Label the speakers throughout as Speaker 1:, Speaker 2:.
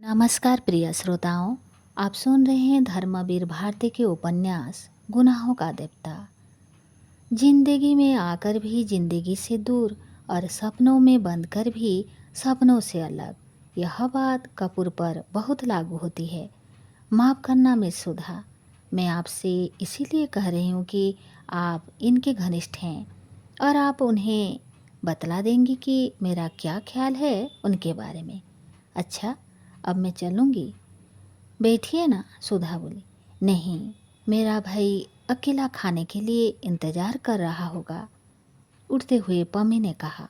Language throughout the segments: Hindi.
Speaker 1: नमस्कार प्रिय श्रोताओं। आप सुन रहे हैं धर्मवीर भारती के उपन्यास गुनाहों का देवता। जिंदगी में आकर भी जिंदगी से दूर और सपनों में बंधकर भी सपनों से अलग, यह बात कपूर पर बहुत लागू होती है। माफ़ करना मिस सुधा, मैं आपसे इसीलिए कह रही हूँ कि आप इनके घनिष्ठ हैं और आप उन्हें बतला देंगी कि मेरा क्या ख्याल है उनके बारे में। अच्छा, अब मैं चलूँगी, बैठिए ना, सुधा बोली। नहीं, मेरा भाई अकेला खाने के लिए इंतज़ार कर रहा होगा, उठते हुए पम्मी ने कहा।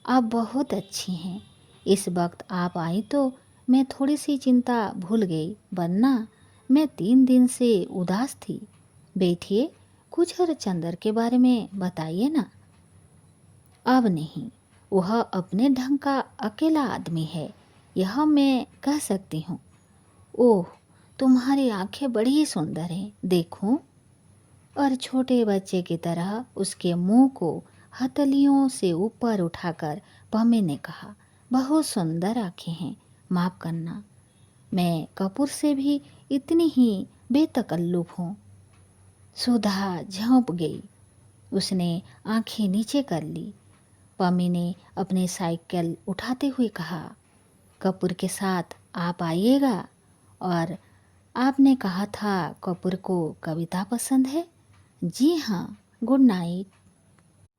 Speaker 1: आप बहुत अच्छी हैं, इस वक्त आप आई तो मैं थोड़ी सी चिंता भूल गई, वरना मैं 3 दिन से उदास थी। बैठिए, कुछ और चंदर के बारे में बताइए ना। अब नहीं, वह अपने ढंग का अकेला आदमी है, यह मैं कह सकती हूँ। ओह, तुम्हारी आंखें बड़ी सुंदर हैं, देखूं? और छोटे बच्चे की तरह उसके मुंह को हथेलियों से ऊपर उठाकर पम्मी ने कहा, बहुत सुंदर आंखें हैं, माफ़ करना, मैं कपूर से भी इतनी ही बेतकल्लुफ हूँ। सुधा झोंप गई, उसने आंखें नीचे कर ली। पम्मी ने अपनी साइकिल उठाते हुए कहा, कपूर के साथ आप आइएगा। और आपने कहा था कपूर को कविता पसंद है? जी हाँ, गुड नाइट।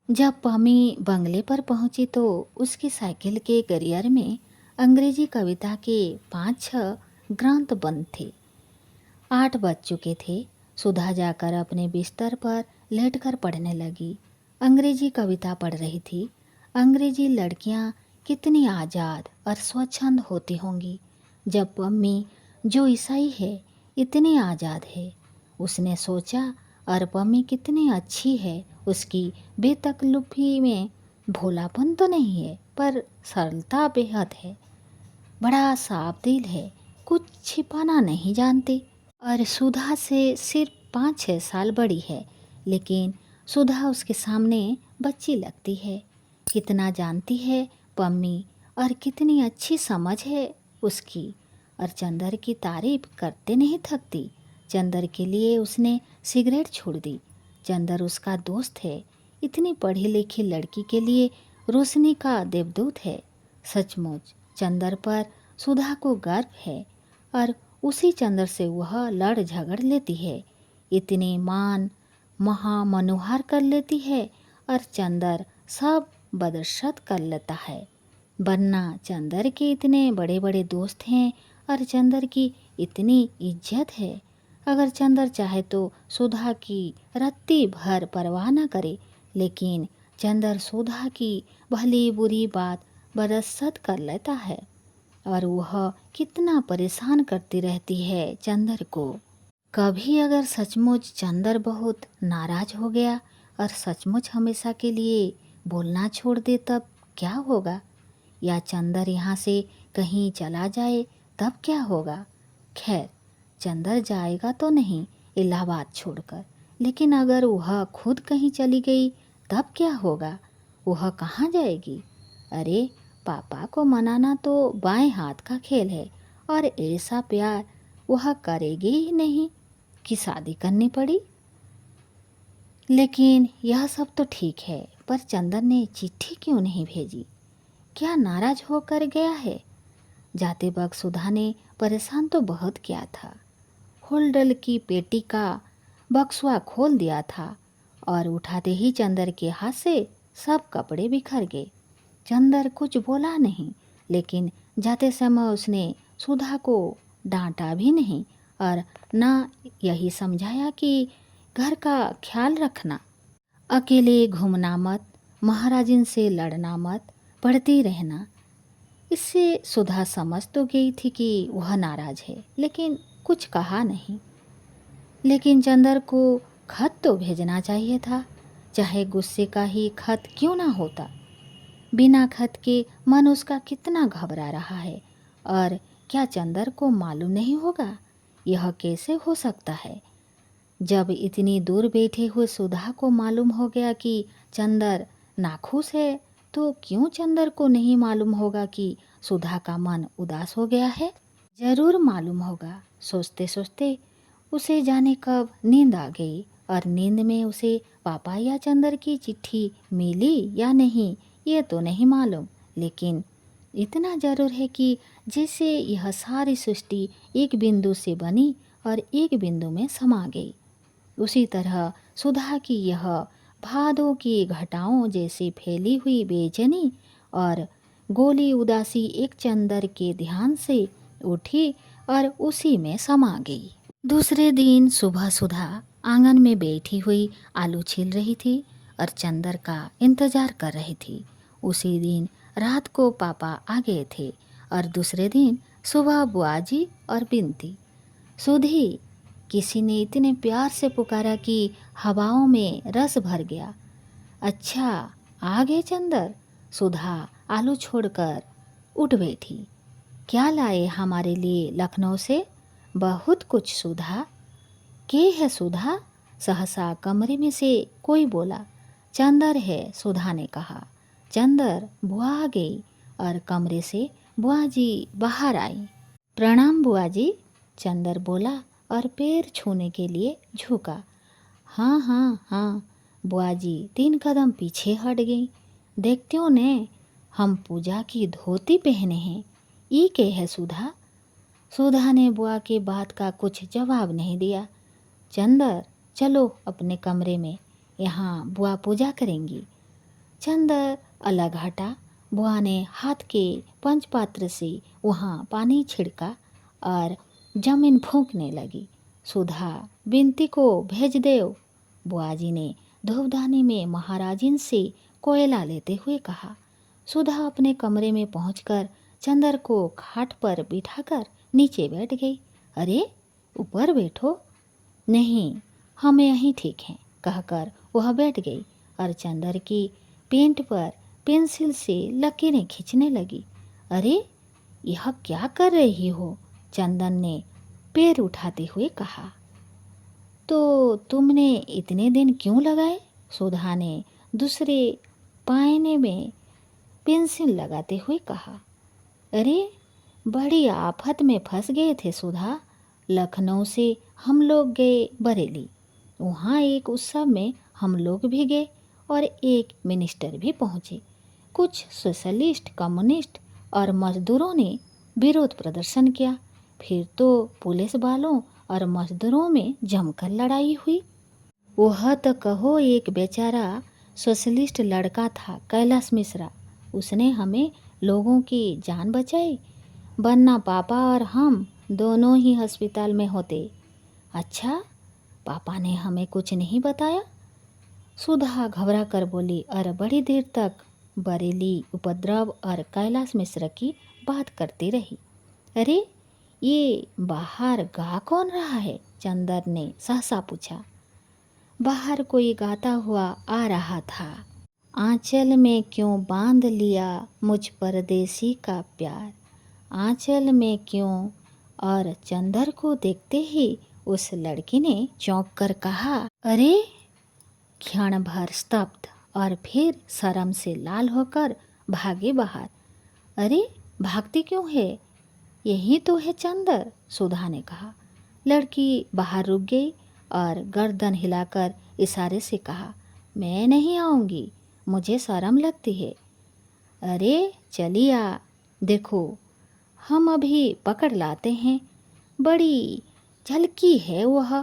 Speaker 1: जब पम्मी बंगले पर पहुंची तो उसकी साइकिल के करियर में अंग्रेजी कविता के 5-6 ग्रंथ बंद थे। 8 बज चुके थे। सुधा जाकर अपने बिस्तर पर लेटकर पढ़ने लगी। अंग्रेजी कविता पढ़ रही थी। अंग्रेजी लड़कियां कितनी आज़ाद और स्वच्छंद होती होंगी, जब पम्मी जो ईसाई है इतनी आज़ाद है। उसने सोचा, और पम्मी कितनी अच्छी है, उसकी बेतकल्लुफी में भोलापन तो नहीं है, पर सरलता बेहद है। बड़ा साफ दिल है, कुछ छिपाना नहीं जानती। और सुधा से सिर्फ 5-6 साल बड़ी है, लेकिन सुधा उसके सामने बच्ची लगती है। कितना जानती है पम्मी, और कितनी अच्छी समझ है उसकी। और चंदर की तारीफ करते नहीं थकती। चंदर के लिए उसने सिगरेट छोड़ दी। चंदर उसका दोस्त है। इतनी पढ़ी लिखी लड़की के लिए रोशनी का देवदूत है। सचमुच चंदर पर सुधा को गर्व है, और उसी चंदर से वह लड़ झगड़ लेती है। इतनी मान महामनोहर कर लेती है, और चंदर सब बदरशत कर लेता है। वरना चंदर के इतने बड़े बड़े दोस्त हैं, और चंदर की इतनी इज्जत है। अगर चंदर चाहे तो सुधा की रत्ती भर परवाह न करे, लेकिन चंदर सुधा की भली बुरी बात बदरशत कर लेता है। और वह कितना परेशान करती रहती है चंदर को। कभी अगर सचमुच चंदर बहुत नाराज हो गया और सचमुच हमेशा के लिए बोलना छोड़ दे, तब क्या होगा? या चंदर यहाँ से कहीं चला जाए, तब क्या होगा? खैर, चंदर जाएगा तो नहीं इलाहाबाद छोड़कर, लेकिन अगर वह खुद कहीं चली गई, तब क्या होगा? वह कहाँ जाएगी? अरे, पापा को मनाना तो बाएं हाथ का खेल है, और ऐसा प्यार वह करेगी ही नहीं कि शादी करनी पड़ी। लेकिन यह सब तो ठीक है, पर चंदर ने चिट्ठी क्यों नहीं भेजी? क्या नाराज होकर गया है? जाते वक्त सुधा ने परेशान तो बहुत किया था। होल्डल की पेटी का बक्सवा खोल दिया था, और उठाते ही चंदर के हाथ से सब कपड़े बिखर गए। चंदर कुछ बोला नहीं, लेकिन जाते समय उसने सुधा को डांटा भी नहीं, और ना यही समझाया कि घर का ख्याल रखना, अकेले घूमना मत, महाराजिन से लड़ना मत, पढ़ती रहना। इससे सुधा समझ तो गई थी कि वह नाराज है, लेकिन कुछ कहा नहीं। लेकिन चंदर को खत तो भेजना चाहिए था, चाहे गुस्से का ही खत क्यों ना होता। बिना खत के मन उसका कितना घबरा रहा है, और क्या चंदर को मालूम नहीं होगा? यह कैसे हो सकता है? जब इतनी दूर बैठे हुए सुधा को मालूम हो गया कि चंदर नाखुश है, तो क्यों चंदर को नहीं मालूम होगा कि सुधा का मन उदास हो गया है? जरूर मालूम होगा। सोचते सोचते उसे जाने कब नींद आ गई, और नींद में उसे पापा या चंदर की चिट्ठी मिली या नहीं ये तो नहीं मालूम, लेकिन इतना जरूर है कि जैसे यह सारी सृष्टि एक बिंदु से बनी और एक बिंदु में समा गई, उसी तरह सुधा की यह भादों की घटाओं जैसी फैली हुई बेचैनी और गोली उदासी एक चंदर के ध्यान से उठी और उसी में समा गई। दूसरे दिन सुबह सुधा आंगन में बैठी हुई आलू छील रही थी और चंदर का इंतजार कर रही थी। उसी दिन रात को पापा आ गए थे और दूसरे दिन सुबह बुआजी और बिनती। सुधी, किसी ने इतने प्यार से पुकारा कि हवाओं में रस भर गया। अच्छा, आ गए चंदर। सुधा आलू छोड़कर उठ बैठी। क्या लाए हमारे लिए लखनऊ से? बहुत कुछ सुधा। के है सुधा? सहसा कमरे में से कोई बोला। चंदर है, सुधा ने कहा। चंदर, बुआ आ गई। और कमरे से बुआ जी बाहर आई। प्रणाम बुआ जी, चंदर बोला और पैर छूने के लिए झुका। हाँ हाँ हाँ, बुआ जी 3 कदम पीछे हट गई। देखते हो ने, हम पूजा की धोती पहने हैं। ये के है सुधा? सुधा ने बुआ की बात का कुछ जवाब नहीं दिया। चंदर, चलो अपने कमरे में, यहाँ बुआ पूजा करेंगी। चंदर अलग हटा। बुआ ने हाथ के पंचपात्र से वहाँ पानी छिड़का और जमीन फूंकने लगी। सुधा, बिनती को भेज देव। बुआ जी ने धूपदानी में महाराजिन से कोयला लेते हुए कहा। सुधा अपने कमरे में पहुंचकर चंदर को खाट पर बिठाकर नीचे बैठ गई। अरे, ऊपर बैठो। नहीं, हम यहीं ठीक हैं, कहकर वह बैठ गई और चंदर की पेंट पर पेंसिल से लकीरें खींचने लगी। अरे, यह क्या कर रही हो? चंदन ने पैर उठाते हुए कहा। तो तुमने इतने दिन क्यों लगाए? सुधा ने दूसरे पायने में पेंसिल लगाते हुए कहा। अरे, बड़ी आफत में फंस गए थे सुधा। लखनऊ से हम लोग गए बरेली। वहाँ एक उत्सव में हम लोग भी गए और एक मिनिस्टर भी पहुँचे। कुछ सोशलिस्ट, कम्युनिस्ट और मजदूरों ने विरोध प्रदर्शन किया। फिर तो पुलिस वालों और मजदूरों में जमकर लड़ाई हुई। वह तो कहो, एक बेचारा सोशलिस्ट लड़का था, कैलाश मिश्रा। उसने हमें लोगों की जान बचाई, वरना पापा और हम दोनों ही अस्पताल में होते। अच्छा, पापा ने हमें कुछ नहीं बताया? सुधा घबरा कर बोली और बड़ी देर तक बरेली उपद्रव और कैलाश मिश्र की बात करती रही। अरे, ये बाहर गा कौन रहा है? चंदर ने सहसा पूछा। बाहर कोई गाता हुआ आ रहा था। आंचल में क्यों बांध लिया मुझ परदेसी का प्यार, आंचल में क्यों। और चंदर को देखते ही उस लड़की ने चौंक कर कहा। अरे! क्षण भर स्तब्ध और फिर शर्म से लाल होकर भागे बाहर। अरे, भागती क्यों है? यही तो है चंदर, सुधा ने कहा। लड़की बाहर रुक गई और गर्दन हिलाकर इशारे से कहा, मैं नहीं आऊँगी, मुझे शर्म लगती है। अरे चलिए, देखो हम अभी पकड़ लाते हैं, बड़ी झलकी है वह।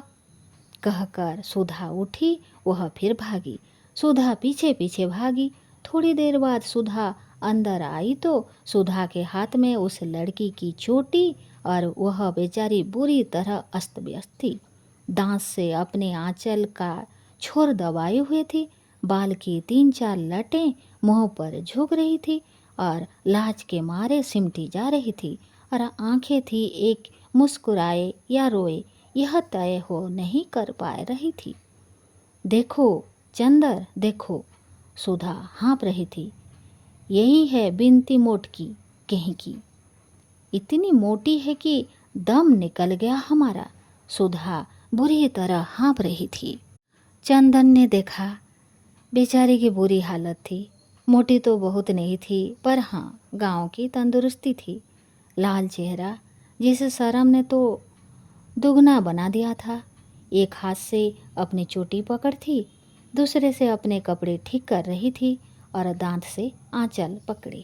Speaker 1: कहकर सुधा उठी, वह फिर भागी। सुधा पीछे पीछे भागी। थोड़ी देर बाद सुधा अंदर आई तो सुधा के हाथ में उस लड़की की चोटी और वह बेचारी बुरी तरह अस्त व्यस्त थी। दांत से अपने आंचल का छोर दबाए हुए थी। बाल की 3-4 लटें मुंह पर झुक रही थी और लाज के मारे सिमटी जा रही थी और आंखें थी एक मुस्कुराए या रोए यह तय हो नहीं कर पा रही थी। देखो चंदर, देखो, सुधा हाँप रही थी। यही है बिनती मोटकी कहीं की, इतनी मोटी है कि दम निकल गया हमारा। सुधा बुरी तरह हाँप रही थी। चंदन ने देखा, बेचारी की बुरी हालत थी। मोटी तो बहुत नहीं थी, पर हाँ, गांव की तंदुरुस्ती थी। लाल चेहरा, जिस शर्म ने तो दुगना बना दिया था। एक हाथ से अपनी चोटी पकड़ थी, दूसरे से अपने कपड़े ठीक कर रही थी और दांत से आंचल पकड़े।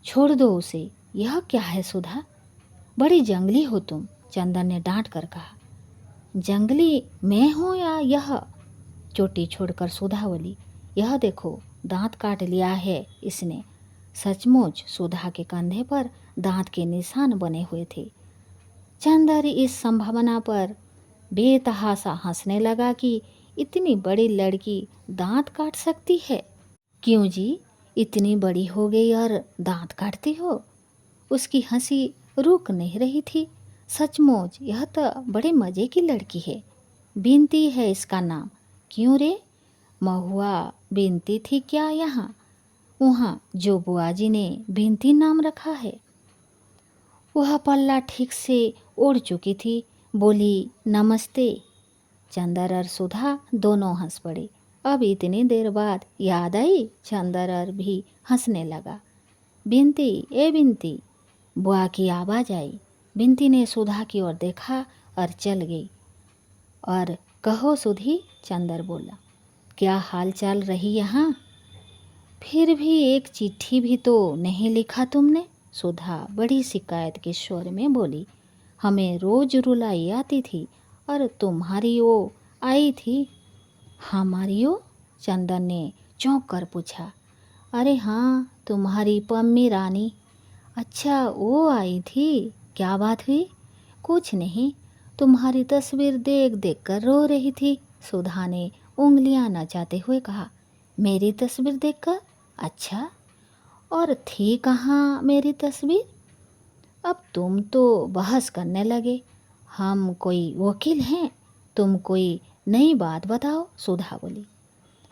Speaker 1: छोड़ दो उसे, यह क्या है सुधा, बड़ी जंगली हो तुम, चंदन ने डांट कर कहा। जंगली मैं हूँ या यह? चोटी छोड़कर सुधा बोली। यह देखो, दांत काट लिया है इसने। सचमुच सुधा के कंधे पर दांत के निशान बने हुए थे। चंदर इस संभावना पर बेतहासा हंसने लगा कि इतनी बड़ी लड़की दांत काट सकती है। क्यों जी, इतनी बड़ी हो गई और दांत काटती हो? उसकी हंसी रुक नहीं रही थी। सचमुच यह तो बड़े मज़े की लड़की है। बिनती है इसका नाम। क्यों रे, महुआ बिनती थी क्या यहाँ? वहाँ जो बुआ जी ने बिनती नाम रखा है। वह पल्ला ठीक से ओढ़ चुकी थी। बोली, नमस्ते। चंदर और सुधा दोनों हंस पड़े। अब इतनी देर बाद याद आई, चंदर और भी हंसने लगा। बिनती, ए बिनती, बुआ की आवाज़ आई। बिनती ने सुधा की ओर देखा और चल गई। और कहो सुधी, चंदर बोला, क्या हाल चाल रही यहाँ? फिर भी एक चिट्ठी भी तो नहीं लिखा तुमने, सुधा बड़ी शिकायत के स्वर में बोली। हमें रोज रुलाई आती थी और तुम्हारी वो आई थी। हमारी वो? चंदन ने चौंक कर पूछा। अरे हाँ, तुम्हारी पम्मी रानी। अच्छा, वो आई थी। क्या बात हुई? कुछ नहीं, तुम्हारी तस्वीर देख देख कर रो रही थी, सुधा ने उंगलियां नचाते हुए कहा। मेरी तस्वीर देखकर? अच्छा, और थी कहाँ मेरी तस्वीर? अब तुम तो बहस करने लगे। हम कोई वकील हैं? तुम कोई नई बात बताओ, सुधा बोली।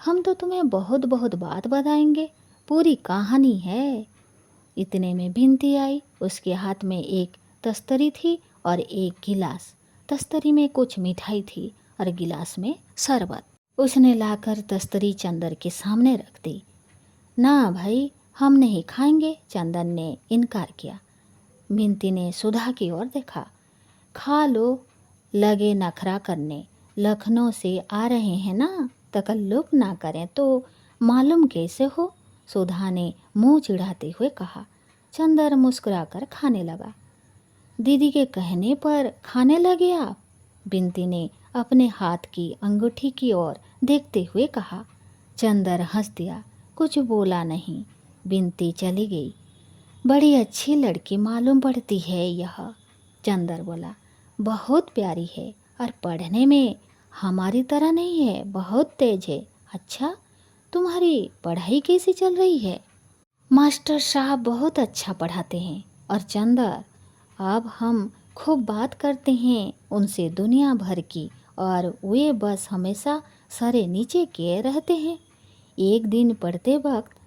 Speaker 1: हम तो तुम्हें बहुत बहुत बात बताएंगे, पूरी कहानी है। इतने में बिनती आई। उसके हाथ में एक तस्तरी थी और एक गिलास। तस्तरी में कुछ मिठाई थी और गिलास में शरबत। उसने लाकर तस्तरी चंदर के सामने रख दी। ना भाई, हम नहीं खाएंगे, चंदन ने इनकार किया। बिनती ने सुधा की ओर देखा। खा लो, लगे नखरा करने। लखनऊ से आ रहे हैं ना, तकल्लुफ ना करें तो मालूम कैसे हो, सुधा ने मुंह चिढ़ाते हुए कहा। चंदर मुस्कुराकर खाने लगा। दीदी के कहने पर खाने लगे आप? बिनती ने अपने हाथ की अंगूठी की ओर देखते हुए कहा। चंदर हंस दिया, कुछ बोला नहीं। बिनती चली गई। बड़ी अच्छी लड़की मालूम पड़ती है यह, चंदर बोला। बहुत प्यारी है और पढ़ने में हमारी तरह नहीं है, बहुत तेज है। अच्छा, तुम्हारी पढ़ाई कैसी चल रही है? मास्टर साहब बहुत अच्छा पढ़ाते हैं। और चंदर, अब हम खूब बात करते हैं उनसे दुनिया भर की, और वे बस हमेशा सरे नीचे किए रहते हैं। एक दिन पढ़ते वक्त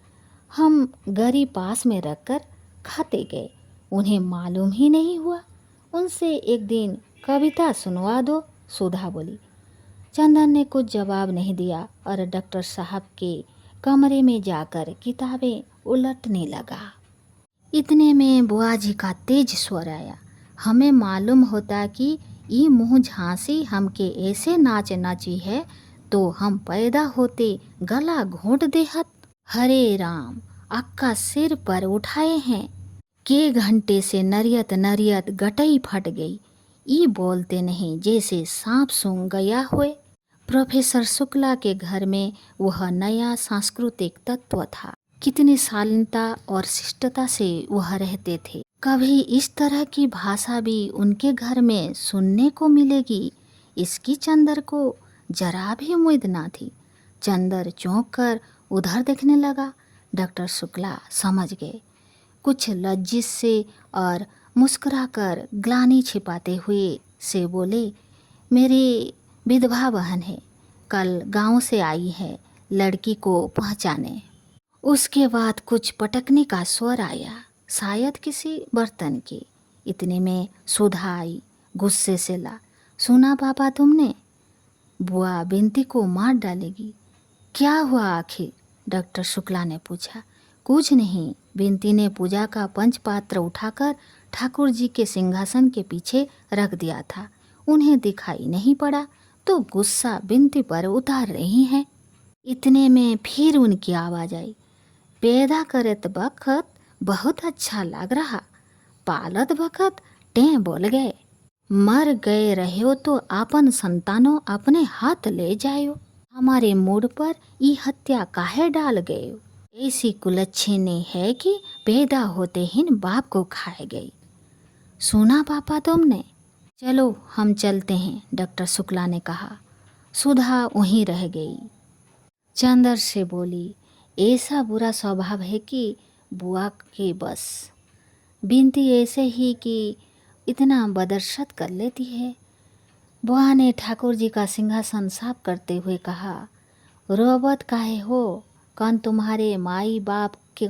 Speaker 1: हम गरी पास में रखकर खाते गए, उन्हें मालूम ही नहीं हुआ। उनसे एक दिन कविता सुनवा दो, सुधा बोली। चंदन ने कुछ जवाब नहीं दिया और डॉक्टर साहब के कमरे में जाकर किताबें उलटने लगा। इतने में बुआ जी का तेज स्वर आया। हमें मालूम होता कि ये मुँह झांसी हमके ऐसे नाच नाची है तो हम पैदा होते गला घोंट देहत। हरे राम, अक्का सिर पर उठाए हैं। के घंटे से नरियत नरियत गटई फट गई। ई बोलते नहीं जैसे सांप सूंघ गया हुए। प्रोफेसर शुक्ला के घर में वह नया सांस्कृतिक तत्व था। कितनी शालीनता और शिष्टता से वह रहते थे। कभी इस तरह की भाषा भी उनके घर में सुनने को मिलेगी, इसकी चंदर को जरा भी उम्मीद ना थी। चंदर चौंक कर उधर देखने लगा। डॉक्टर शुक्ला समझ गए। कुछ लज्जित से और मुस्कुराकर ग्लानि छिपाते हुए से बोले, मेरी विधवा बहन है, कल गांव से आई है लड़की को पहचाने। उसके बाद कुछ पटकने का स्वर आया, शायद किसी बर्तन की। इतने में सुधा आई, गुस्से से ला। सुना पापा तुमने? बुआ बिनती को मार डालेगी। क्या हुआ आखिर? डॉक्टर शुक्ला ने पूछा। कुछ नहीं, बिनती ने पूजा का पंचपात्र उठाकर ठाकुर जी के सिंहासन के पीछे रख दिया था। उन्हें दिखाई नहीं पड़ा तो गुस्सा बिनती पर उतार रही हैं। इतने में फिर उनकी आवाज आई, पैदा करत बखत बहुत अच्छा लग रहा, पालत बखत टें बोल गए, मर गए रहो तो आपन संतानों अपने हाथ ले जायो, हमारे मूड पर ई हत्या काहे डाल गए। ऐसी कुलच्छनी है कि पैदा होते ही बाप को खाए गई। सुना पापा तुमने? चलो हम चलते हैं, डॉक्टर शुक्ला ने कहा। सुधा वहीं रह गई। चंदर से बोली, ऐसा बुरा स्वभाव है कि बुआ के बस। बिनती ऐसे ही कि इतना बदरशत कर लेती है। बुआ ने ठाकुर जी का सिंहासन साफ करते हुए कहा, रोबत काहे हो? कौन तुम्हारे माई बाप के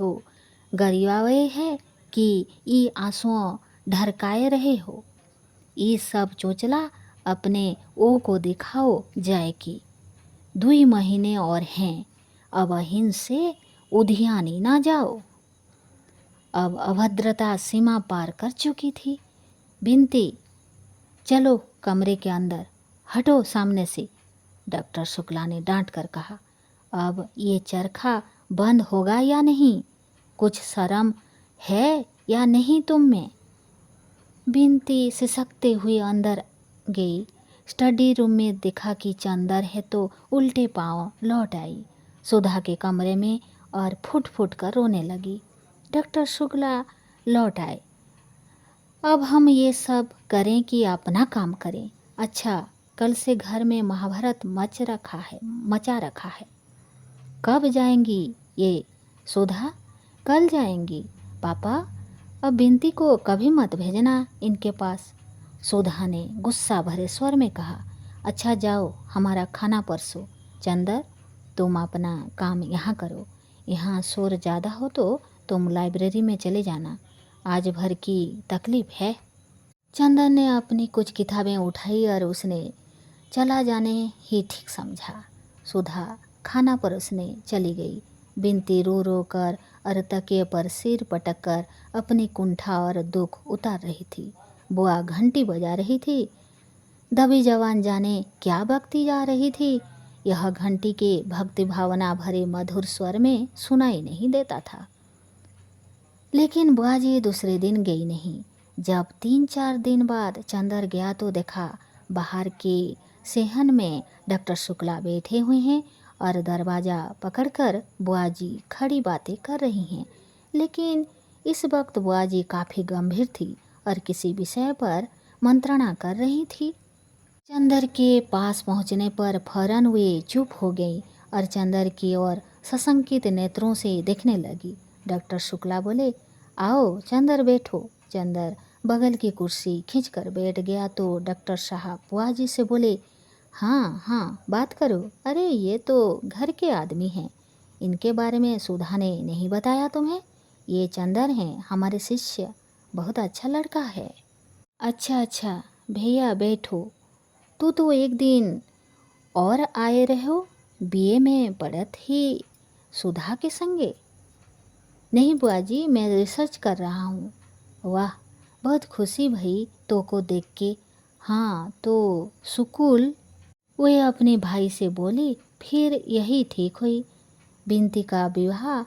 Speaker 1: गरियावे है कि ई आंसुओं ढरकाए रहे हो? ये सब चोचला अपने ओ को दिखाओ जाए कि 2 महीने और हैं, अब अहिन से उधियानी ना जाओ। अब अभद्रता सीमा पार कर चुकी थी। बिनती, चलो कमरे के अंदर, हटो सामने से, डॉक्टर शुक्ला ने डांट कर कहा। अब ये चरखा बंद होगा या नहीं? कुछ शर्म है या नहीं तुम में? बिनती सिसकते हुए अंदर गई। स्टडी रूम में देखा कि चंदर है तो उल्टे पांव लौट आई सुधा के कमरे में और फुट फुट कर रोने लगी। डॉक्टर शुक्ला लौट आए। अब हम ये सब करें कि अपना काम करें। अच्छा, कल से घर में महाभारत मचा रखा है। कब जाएंगी ये सुधा? कल जाएंगी पापा। अब बिनती को कभी मत भेजना इनके पास, सुधा ने गुस्सा भरे स्वर में कहा। अच्छा जाओ, हमारा खाना परसो। चंदर, तुम अपना काम यहाँ करो। यहाँ शोर ज़्यादा हो तो तुम लाइब्रेरी में चले जाना, आज भर की तकलीफ है। चंदर ने अपनी कुछ किताबें उठाई और उसने चला जाने ही ठीक समझा। सुधा खाना परोसने चली गई। बिनती रो रो कर और तकिए पर सिर पटक कर अपनी कुंठा और दुख उतार रही थी। बुआ घंटी बजा रही थी। दबी जवान जाने क्या बकती जा रही थी, यह घंटी के भक्ति भावना भरे मधुर स्वर में सुनाई नहीं देता था। लेकिन बुआ जी दूसरे दिन गई नहीं। जब 3-4 दिन बाद चंदर गया तो देखा बाहर के सेहन में डॉक्टर शुक्ला बैठे हुए हैं और दरवाज़ा पकड़कर बुआ जी खड़ी बातें कर रही हैं। लेकिन इस वक्त बुआ जी काफ़ी गंभीर थी और किसी विषय पर मंत्रणा कर रही थी। चंदर के पास पहुंचने पर फौरन वे चुप हो गई और चंदर की ओर सशंकित नेत्रों से देखने लगी। डॉक्टर शुक्ला बोले, आओ चंदर बैठो। चंदर बगल की कुर्सी खींचकर बैठ गया तो डॉक्टर साहब बुआ जी से बोले, हाँ हाँ बात करो। अरे ये तो घर के आदमी हैं, इनके बारे में सुधा ने नहीं बताया तुम्हें? ये चंदर हैं, हमारे शिष्य, बहुत अच्छा लड़का है। अच्छा भैया बैठो। तू तो एक दिन और आए रहो, बीए में पढ़त ही सुधा के संगे? नहीं बुआ जी, मैं रिसर्च कर रहा हूँ। वाह, बहुत खुशी भई तो को देख के। हाँ तो सुकुल, वे अपने भाई से बोली, फिर यही ठीक हुई। बिनती का विवाह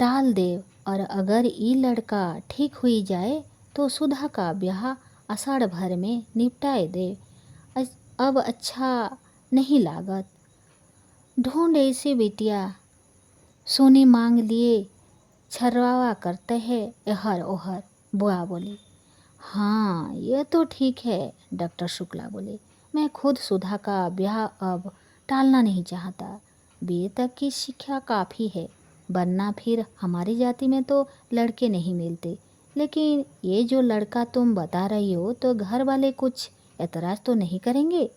Speaker 1: टाल दे और अगर ये लड़का ठीक हुई जाए तो सुधा का ब्याह आषाढ़ भर में निपटाए दे। अब अच्छा नहीं लागत। ढूंढ ऐसी बिटिया, सोनी मांग लिए छरवावा करते हैं एहर ओहर, बुआ बोली। हाँ ये तो ठीक है, डॉक्टर शुक्ला बोले। मैं खुद सुधा का ब्याह अब टालना नहीं चाहता। बीए तक की शिक्षा काफ़ी है, वरना फिर हमारी जाति में तो लड़के नहीं मिलते। लेकिन ये जो लड़का तुम बता रही हो तो घर वाले कुछ एतराज़ तो नहीं करेंगे?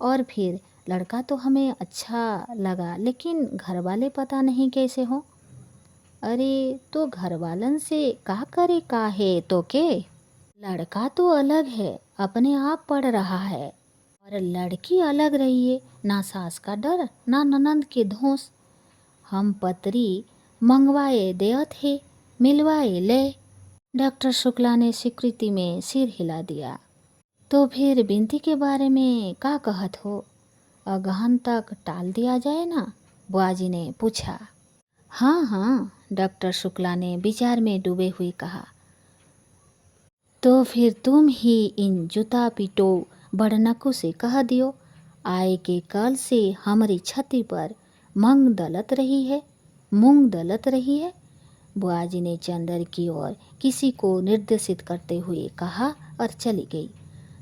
Speaker 1: और फिर लड़का तो हमें अच्छा लगा, लेकिन घर वाले पता नहीं कैसे हो। अरे तो घर वालन से का करे का है तो के? लड़का तो अलग है, अपने आप पढ़ रहा है, और लड़की अलग रही है। ना सास का डर, ना ननंद के धोस। हम पत्री मंगवाए देत है, मिलवाए ले। डॉक्टर शुक्ला ने स्वीकृति में सिर हिला दिया। तो फिर बिनती के बारे में का कहत हो? अगहन तक टाल दिया जाए ना? बुआजी ने पूछा। हाँ हाँ, डॉक्टर शुक्ला ने विचार में डूबे हुए कहा। तो फिर तुम ही इन जूता पीटो बड़नकों से कह दियो, आए के कल से हमारी छती पर मूंग दलत रही है। बुआजी ने चंदर की ओर किसी को निर्देशित करते हुए कहा और चली गई।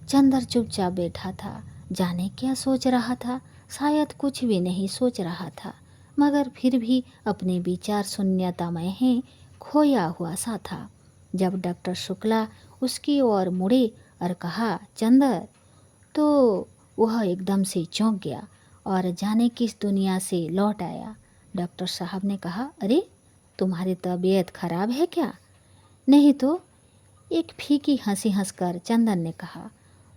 Speaker 1: चंदर चुपचाप बैठा था। जाने क्या सोच रहा था? शायद कुछ भी नहीं सोच रहा था, मगर फिर भी अपने विचार शून्यता में ही खोया हुआ सा था। जब डॉक्टर शुक्ला उसकी ओर मुड़े और कहा चंदर, तो वह एकदम से चौंक गया और जाने किस दुनिया से लौट आया। डॉक्टर साहब ने कहा, अरे तुम्हारी तबीयत खराब है क्या? नहीं तो, एक फीकी हंसी हंसकर चंदन ने कहा।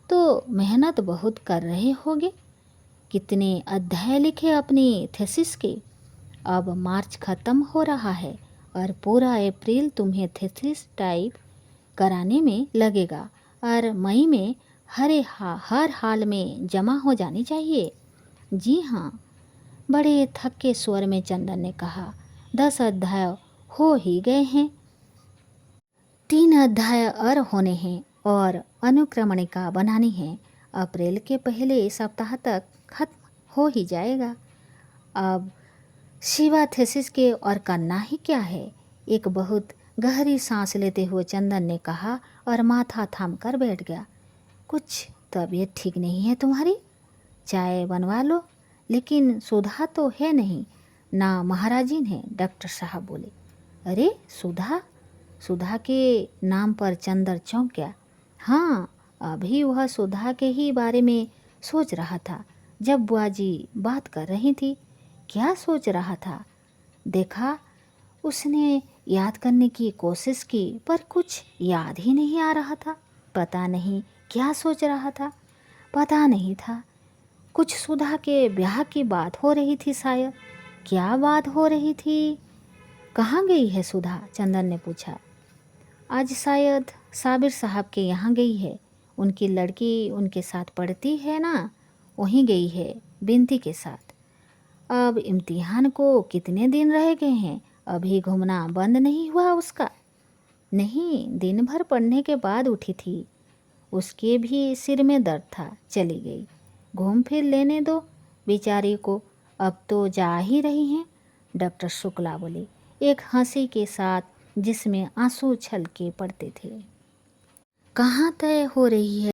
Speaker 1: तो मेहनत बहुत कर रहे होगे। कितने अध्याय लिखे अपनी थीसिस के? अब मार्च ख़त्म हो रहा है और पूरा अप्रैल तुम्हें थीसिस टाइप कराने में लगेगा और मई में हर हाल में जमा हो जानी चाहिए। जी हाँ, बड़े थके स्वर में चंदन ने कहा। 10 अध्याय हो ही गए हैं, 3 अध्याय और होने हैं और अनुक्रमणिका बनानी है। अप्रैल के पहले सप्ताह तक खत्म हो ही जाएगा। अब शिवा थीसिस के और करना ही क्या है? एक बहुत गहरी सांस लेते हुए चंदन ने कहा और माथा थाम कर बैठ गया। कुछ तबीयत ठीक नहीं है तुम्हारी? चाय बनवा लो। लेकिन सुधा तो है नहीं ना, महाराजीन है, डॉक्टर साहब बोले। अरे सुधा? सुधा के नाम पर चंदर चौंक गया। हाँ, अभी वह सुधा के ही बारे में सोच रहा था जब बुआजी बात कर रही थी। क्या सोच रहा था? देखा, उसने याद करने की कोशिश की पर कुछ याद ही नहीं आ रहा था। पता नहीं क्या सोच रहा था। पता नहीं था। कुछ सुधा के ब्याह की बात हो रही थी शायद। क्या बात हो रही थी? कहाँ गई है सुधा? चंदन ने पूछा। आज शायद साबिर साहब के यहाँ गई है। उनकी लड़की उनके साथ पढ़ती है ना, वहीं गई है बिनती के साथ। अब इम्तिहान को कितने दिन रह गए हैं? अभी घूमना बंद नहीं हुआ उसका? नहीं, दिन भर पढ़ने के बाद उठी थी। उसके भी सिर में दर्द था, चली गई। घूम फिर लेने दो बेचारी को, अब तो जा ही रही हैं, डॉक्टर शुक्ला बोले, एक हंसी के साथ जिसमें आंसू छलके पड़ते थे। कहाँ तय हो रही है